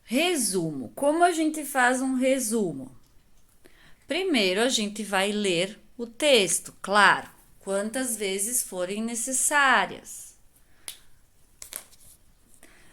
Resumo. Como a gente faz um resumo? Primeiro, a gente vai ler o texto, claro, quantas vezes forem necessárias.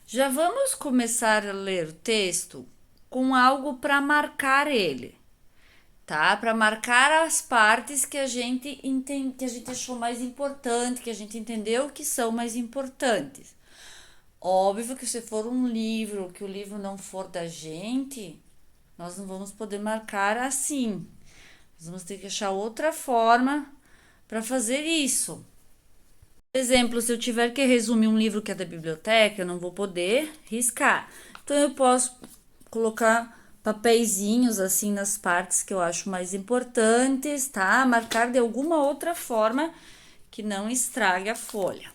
Já vamos começar a ler o texto com algo para marcar ele, tá? Para marcar as partes que a gente entende, que a gente achou mais importante, que a gente entendeu que são mais importantes. Óbvio que se for um livro, que o livro não for da gente, nós não vamos poder marcar assim. Nós vamos ter que achar outra forma para fazer isso. Por exemplo, se eu tiver que resumir um livro que é da biblioteca, eu não vou poder riscar. Então eu posso colocar papeizinhos assim nas partes que eu acho mais importantes, tá? Marcar de alguma outra forma que não estrague a folha.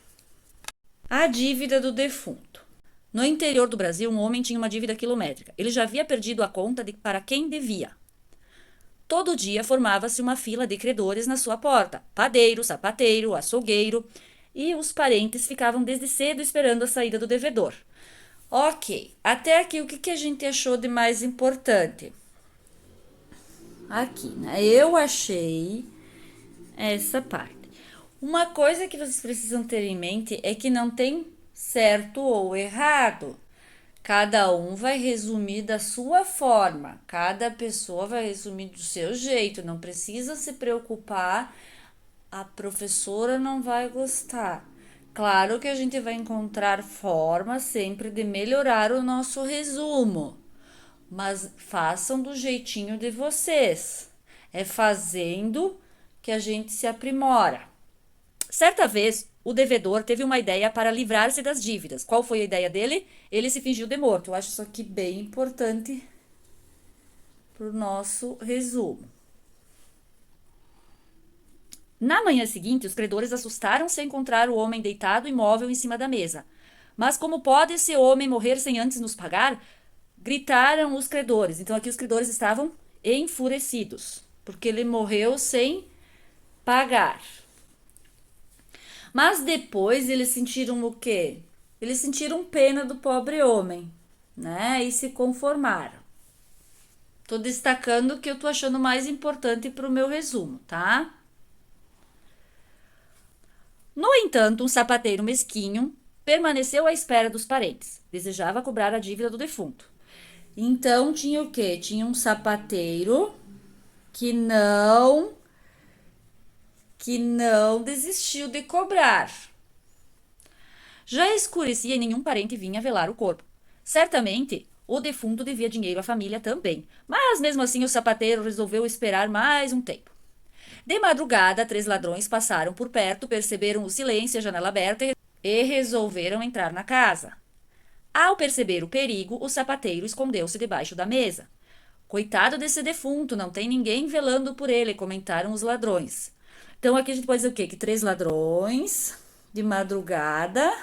A dívida do defunto. No interior do Brasil, um homem tinha uma dívida quilométrica. Ele já havia perdido a conta de para quem devia. Todo dia formava-se uma fila de credores na sua porta: padeiro, sapateiro, açougueiro, e os parentes ficavam desde cedo esperando a saída do devedor. Ok, até aqui o que a gente achou de mais importante? Aqui, né? Eu achei essa parte. Uma coisa que vocês precisam ter em mente é que não tem certo ou errado. Cada um vai resumir da sua forma, cada pessoa vai resumir do seu jeito, não precisa se preocupar, a professora não vai gostar. Claro que a gente vai encontrar formas sempre de melhorar o nosso resumo, mas façam do jeitinho de vocês. É fazendo que a gente se aprimora. Certa vez, o devedor teve uma ideia para livrar-se das dívidas. Qual foi a ideia dele? Ele se fingiu de morto. Eu acho isso aqui bem importante para o nosso resumo. Na manhã seguinte, os credores assustaram-se ao encontrar o homem deitado imóvel em cima da mesa. Mas como pode esse homem morrer sem antes nos pagar? Gritaram os credores. Então aqui os credores estavam enfurecidos, porque ele morreu sem pagar. Mas depois eles sentiram o quê? Eles sentiram pena do pobre homem, né? E se conformaram. Tô destacando o que eu tô achando mais importante para o meu resumo, tá? No entanto, um sapateiro mesquinho permaneceu à espera dos parentes. Desejava cobrar a dívida do defunto. Então tinha o quê? Tinha um sapateiro que não desistiu de cobrar. Já escurecia e nenhum parente vinha velar o corpo. Certamente, o defunto devia dinheiro à família também, mas mesmo assim o sapateiro resolveu esperar mais um tempo. De madrugada, 3 ladrões passaram por perto, perceberam o silêncio e a janela aberta e resolveram entrar na casa. Ao perceber o perigo, o sapateiro escondeu-se debaixo da mesa. Coitado desse defunto, não tem ninguém velando por ele, comentaram os ladrões. Então aqui a gente pode dizer o quê? Que 3 ladrões de madrugada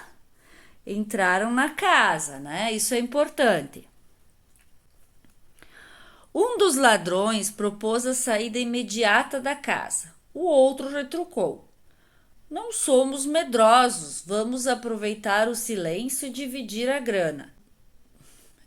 entraram na casa, né? Isso é importante. Um dos ladrões propôs a saída imediata da casa. O outro retrucou: não somos medrosos, vamos aproveitar o silêncio e dividir a grana.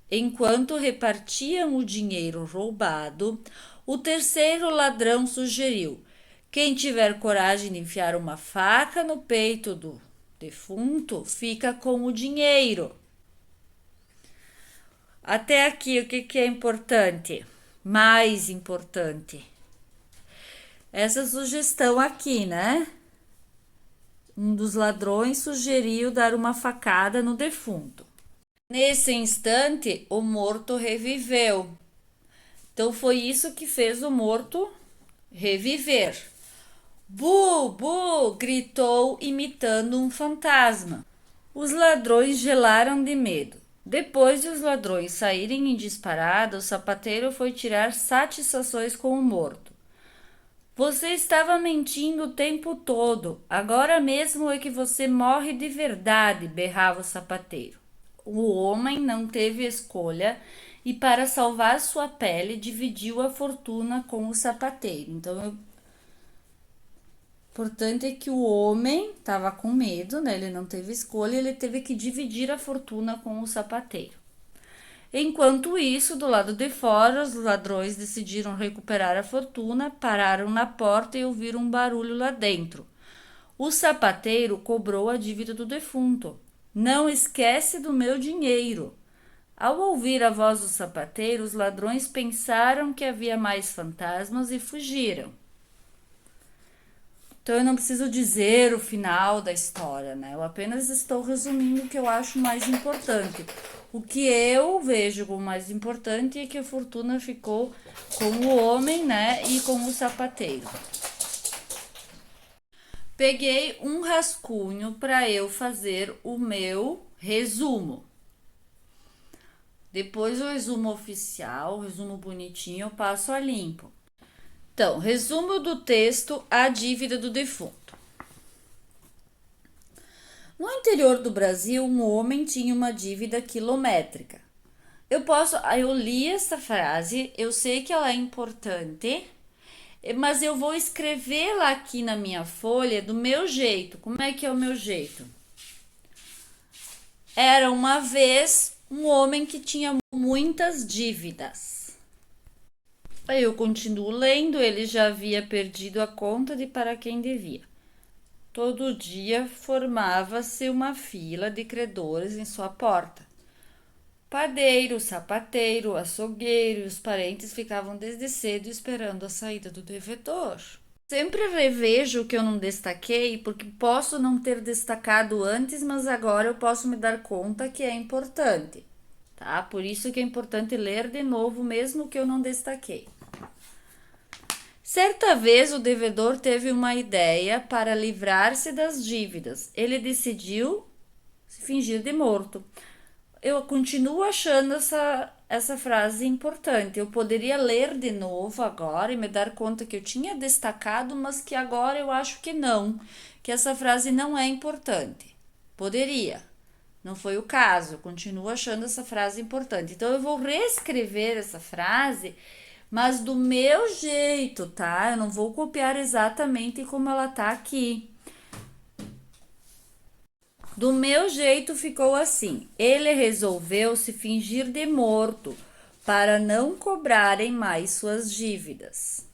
Enquanto repartiam o dinheiro roubado, o terceiro ladrão sugeriu: quem tiver coragem de enfiar uma faca no peito do defunto, fica com o dinheiro. Até aqui, o que é importante? Mais importante. Essa sugestão aqui, né? Um dos ladrões sugeriu dar uma facada no defunto. Nesse instante, o morto reviveu. Então foi isso que fez o morto reviver. Bu, bu! Gritou, imitando um fantasma. Os ladrões gelaram de medo. Depois de os ladrões saírem em disparada, o sapateiro foi tirar satisfações com o morto. Você estava mentindo o tempo todo. Agora mesmo é que você morre de verdade, berrava o sapateiro. O homem não teve escolha e, para salvar sua pele, dividiu a fortuna com o sapateiro. Então, importante é que o homem estava com medo, né? Ele não teve escolha, ele teve que dividir a fortuna com o sapateiro. Enquanto isso, do lado de fora, os ladrões decidiram recuperar a fortuna, pararam na porta e ouviram um barulho lá dentro. O sapateiro cobrou a dívida do defunto. Não esquece do meu dinheiro. Ao ouvir a voz do sapateiro, os ladrões pensaram que havia mais fantasmas e fugiram. Então eu não preciso dizer o final da história, né? Eu apenas estou resumindo o que eu acho mais importante. O que eu vejo como mais importante é que a fortuna ficou com o homem, né? E com o sapateiro. Peguei um rascunho para eu fazer o meu resumo. Depois o resumo oficial, o resumo bonitinho, eu passo a limpo. Então, resumo do texto: A dívida do defunto. No interior do Brasil, um homem tinha uma dívida quilométrica. Eu li essa frase, eu sei que ela é importante, mas eu vou escrevê-la aqui na minha folha do meu jeito. Como é que é o meu jeito? Era uma vez um homem que tinha muitas dívidas. Aí eu continuo lendo, ele já havia perdido a conta de para quem devia. Todo dia formava-se uma fila de credores em sua porta. Padeiro, sapateiro, açougueiro e os parentes ficavam desde cedo esperando a saída do devedor. Sempre revejo o que eu não destaquei, porque posso não ter destacado antes, mas agora eu posso me dar conta que é importante, tá? Por isso que é importante ler de novo, mesmo que eu não destaquei. Certa vez o devedor teve uma ideia para livrar-se das dívidas. Ele decidiu se fingir de morto. Eu continuo achando essa frase importante. Eu poderia ler de novo agora e me dar conta que eu tinha destacado, mas que agora eu acho que não, que essa frase não é importante. Poderia. Não foi o caso. Eu continuo achando essa frase importante. Então eu vou reescrever essa frase, mas do meu jeito, tá? Eu não vou copiar exatamente como ela tá aqui. Do meu jeito ficou assim. Ele resolveu se fingir de morto para não cobrarem mais suas dívidas.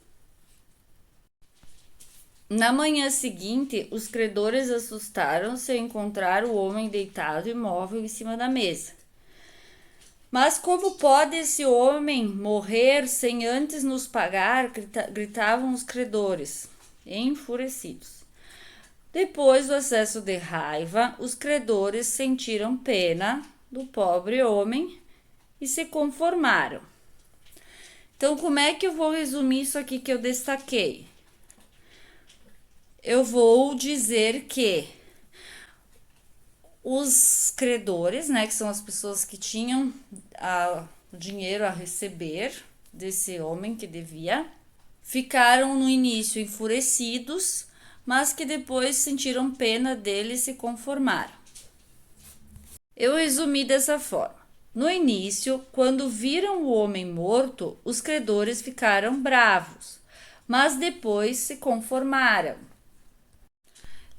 Na manhã seguinte, os credores assustaram-se ao encontrar o homem deitado imóvel em cima da mesa. Mas como pode esse homem morrer sem antes nos pagar? Gritavam os credores, enfurecidos. Depois do acesso de raiva, os credores sentiram pena do pobre homem e se conformaram. Então, como é que eu vou resumir isso aqui que eu destaquei? Eu vou dizer que os credores, né, que são as pessoas que tinham o dinheiro a receber desse homem que devia, ficaram no início enfurecidos, mas que depois sentiram pena dele e se conformaram. Eu resumi dessa forma. No início, quando viram o homem morto, os credores ficaram bravos, mas depois se conformaram.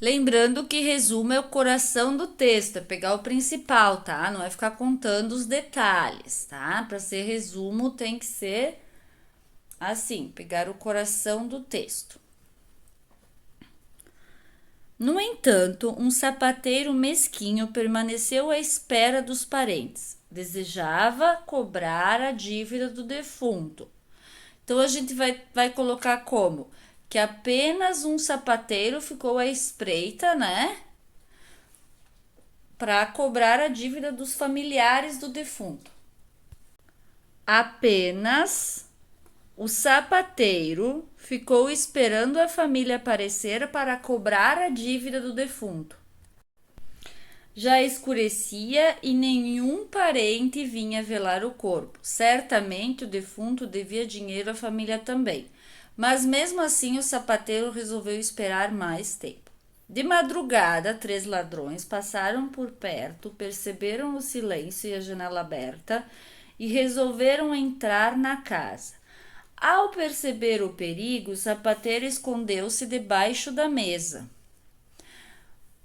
Lembrando que resumo é o coração do texto, é pegar o principal, tá? Não é ficar contando os detalhes, tá? Para ser resumo tem que ser assim, pegar o coração do texto. No entanto, um sapateiro mesquinho permaneceu à espera dos parentes. Desejava cobrar a dívida do defunto. Então a gente vai colocar como que apenas um sapateiro ficou à espreita, né? Para cobrar a dívida dos familiares do defunto. Apenas o sapateiro ficou esperando a família aparecer para cobrar a dívida do defunto. Já escurecia e nenhum parente vinha velar o corpo. Certamente o defunto devia dinheiro à família também, mas mesmo assim o sapateiro resolveu esperar mais tempo. De madrugada, 3 ladrões passaram por perto, perceberam o silêncio e a janela aberta e resolveram entrar na casa. Ao perceber o perigo, o sapateiro escondeu-se debaixo da mesa.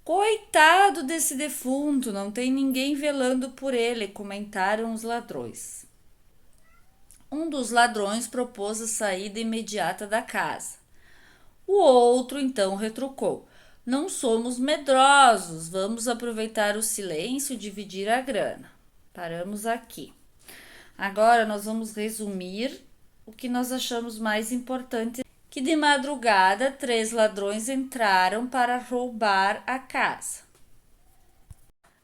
Coitado desse defunto, não tem ninguém velando por ele, comentaram os ladrões. Um dos ladrões propôs a saída imediata da casa. O outro então retrucou: não somos medrosos, vamos aproveitar o silêncio e dividir a grana. Paramos aqui. Agora nós vamos resumir o que nós achamos mais importante. Que de madrugada 3 ladrões entraram para roubar a casa.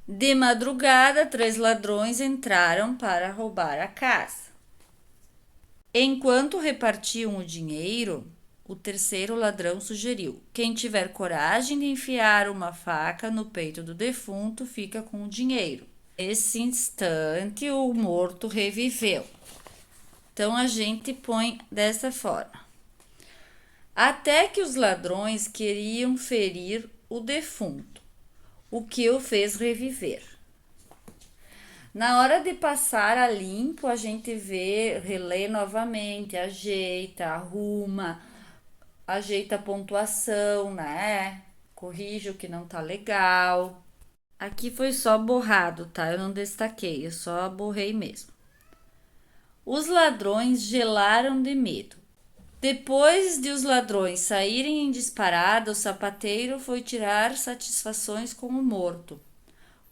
De madrugada 3 ladrões entraram para roubar a casa. Enquanto repartiam o dinheiro, o terceiro ladrão sugeriu: quem tiver coragem de enfiar uma faca no peito do defunto fica com o dinheiro. Nesse instante, o morto reviveu. Então a gente põe dessa forma. Até que os ladrões queriam ferir o defunto, o que o fez reviver. Na hora de passar a limpo, a gente relê novamente, ajeita, arruma, ajeita a pontuação, né? Corrige o que não tá legal. Aqui foi só borrado, tá? Eu não destaquei, eu só borrei mesmo. Os ladrões gelaram de medo. Depois de os ladrões saírem em disparada, o sapateiro foi tirar satisfações com o morto.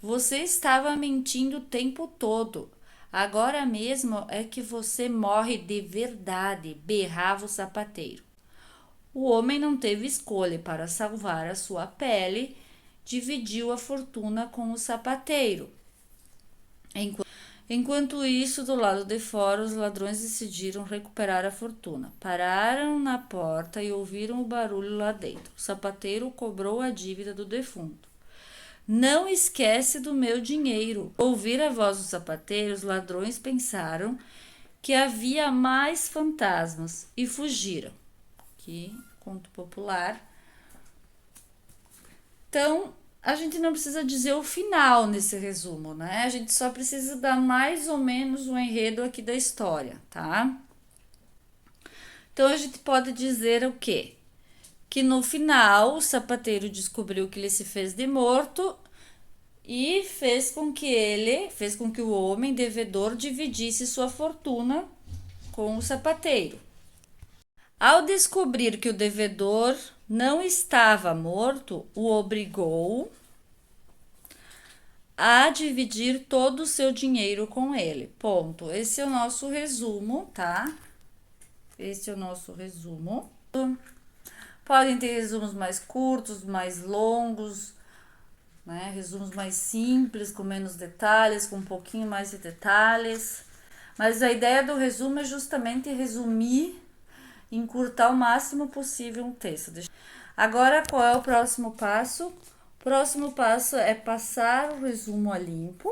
Você estava mentindo o tempo todo. Agora mesmo é que você morre de verdade, berrava o sapateiro. O homem não teve escolha. Para salvar a sua pele, dividiu a fortuna com o sapateiro. Enquanto isso, do lado de fora, os ladrões decidiram recuperar a fortuna. Pararam na porta e ouviram o barulho lá dentro. O sapateiro cobrou a dívida do defunto. Não esquece do meu dinheiro. Ao ouvir a voz do sapateiro, os ladrões pensaram que havia mais fantasmas e fugiram. Aqui, conto popular. Então, a gente não precisa dizer o final nesse resumo, né? A gente só precisa dar mais ou menos o enredo aqui da história, tá? Então, a gente pode dizer o quê? Que no final o sapateiro descobriu que ele se fez de morto e fez com que o homem devedor dividisse sua fortuna com o sapateiro. Ao descobrir que o devedor não estava morto, o obrigou a dividir todo o seu dinheiro com ele. Ponto. Esse é o nosso resumo, tá? Esse é o nosso resumo. Podem ter resumos mais curtos, mais longos, né? Resumos mais simples, com menos detalhes, com um pouquinho mais de detalhes. Mas a ideia do resumo é justamente resumir, encurtar o máximo possível um texto. Agora, qual é o próximo passo? O próximo passo é passar o resumo a limpo,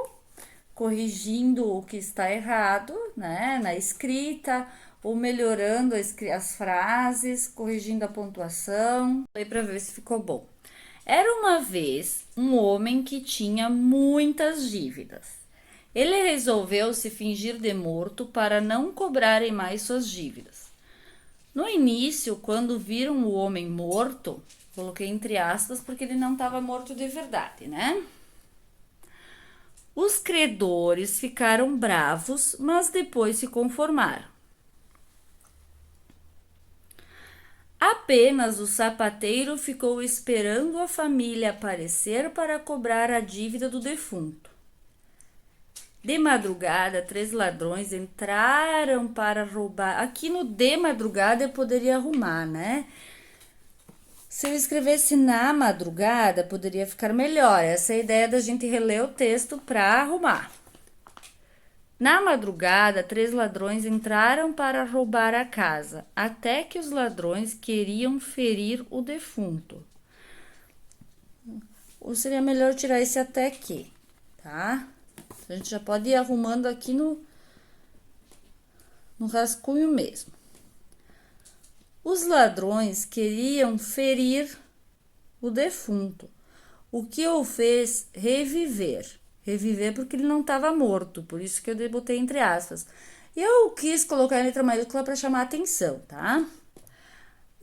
corrigindo o que está errado, né, na escrita, ou melhorando as frases, corrigindo a pontuação, para ver se ficou bom. Era uma vez um homem que tinha muitas dívidas. Ele resolveu se fingir de morto para não cobrarem mais suas dívidas. No início, quando viram o homem morto, coloquei entre aspas porque ele não estava morto de verdade, né? Os credores ficaram bravos, mas depois se conformaram. Apenas o sapateiro ficou esperando a família aparecer para cobrar a dívida do defunto. De madrugada, 3 ladrões entraram para roubar. Aqui no de madrugada eu poderia arrumar, né? Se eu escrevesse na madrugada, poderia ficar melhor. Essa é a ideia da gente reler o texto para arrumar. Na madrugada, 3 ladrões entraram para roubar a casa, até que os ladrões queriam ferir o defunto. Ou seria melhor tirar esse até que, tá? A gente já pode ir arrumando aqui no rascunho mesmo. Os ladrões queriam ferir o defunto, o que o fez reviver. Reviver porque ele não estava morto, por isso que eu botei entre aspas. E eu quis colocar em letra maiúscula para chamar a atenção, tá?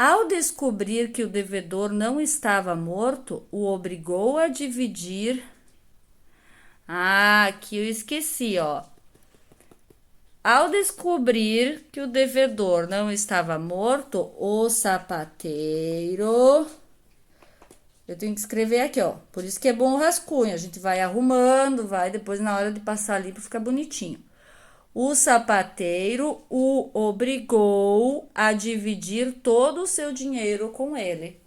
Ao descobrir que o devedor não estava morto, o obrigou a dividir. Ah, aqui eu esqueci, ó. Ao descobrir que o devedor não estava morto, o sapateiro. Eu tenho que escrever aqui, ó. Por isso que é bom o rascunho. A gente vai arrumando, vai depois na hora de passar limpo fica bonitinho. O sapateiro o obrigou a dividir todo o seu dinheiro com ele.